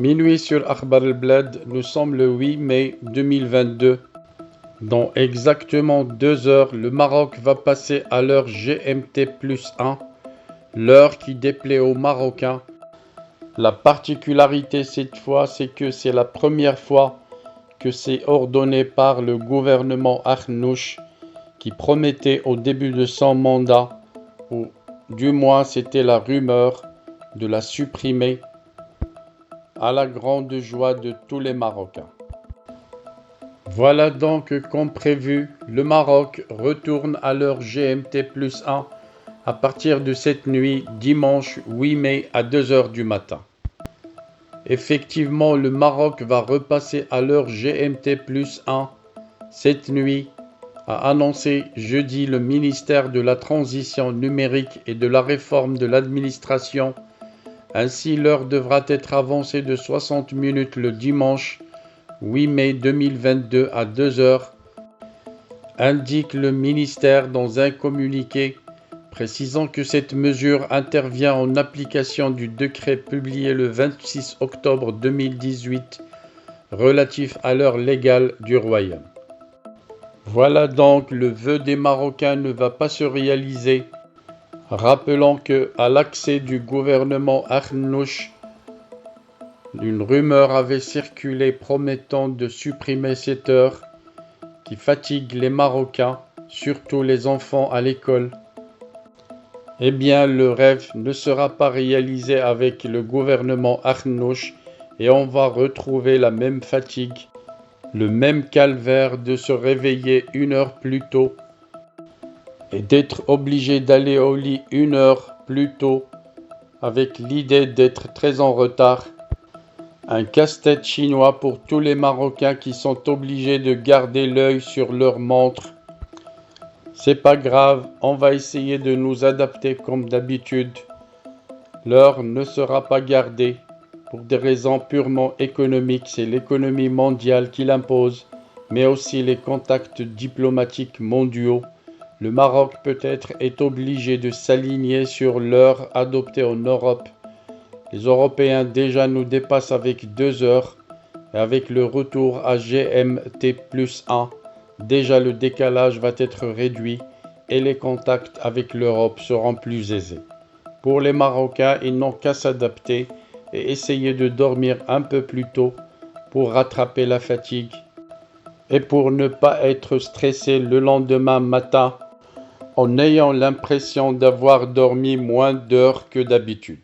Minuit sur Akhbar el-Bled, nous sommes le 8 mai 2022. Dans exactement 2 heures, le Maroc va passer à l'heure GMT+1, l'heure qui déplaît aux Marocains. La particularité cette fois, c'est que c'est la première fois que c'est ordonné par le gouvernement Arnouch, qui promettait au début de son mandat, ou du moins c'était la rumeur, de la supprimer, à la grande joie de tous les Marocains. Voilà donc comme prévu, le Maroc retourne à l'heure GMT+1 à partir de cette nuit, dimanche 8 mai à 2 heures du matin. Effectivement, le Maroc va repasser à l'heure GMT+1 cette nuit, a annoncé jeudi le ministère de la Transition numérique et de la réforme de l'administration. Ainsi, l'heure devra être avancée de 60 minutes le dimanche 8 mai 2022 à 2 heures, indique le ministère dans un communiqué, précisant que cette mesure intervient en application du décret publié le 26 octobre 2018 relatif à l'heure légale du Royaume. Voilà donc, le vœu des Marocains ne va pas se réaliser. Rappelons que, à l'accès du gouvernement Arnouch, une rumeur avait circulé promettant de supprimer cette heure qui fatigue les Marocains, surtout les enfants à l'école. Eh bien, le rêve ne sera pas réalisé avec le gouvernement Arnouch et on va retrouver la même fatigue, le même calvaire de se réveiller 1 heure plus tôt et d'être obligé d'aller au lit 1 heure plus tôt avec l'idée d'être très en retard. Un casse-tête chinois pour tous les Marocains qui sont obligés de garder l'œil sur leur montre. C'est pas grave, on va essayer de nous adapter comme d'habitude. L'heure ne sera pas gardée pour des raisons purement économiques, c'est l'économie mondiale qui l'impose, mais aussi les contacts diplomatiques mondiaux. Le Maroc peut-être est obligé de s'aligner sur l'heure adoptée en Europe. Les Européens déjà nous dépassent avec 2 heures et avec le retour à GMT+1, déjà le décalage va être réduit et les contacts avec l'Europe seront plus aisés. Pour les Marocains, ils n'ont qu'à s'adapter et essayer de dormir un peu plus tôt pour rattraper la fatigue et pour ne pas être stressés le lendemain matin en ayant l'impression d'avoir dormi moins d'heures que d'habitude.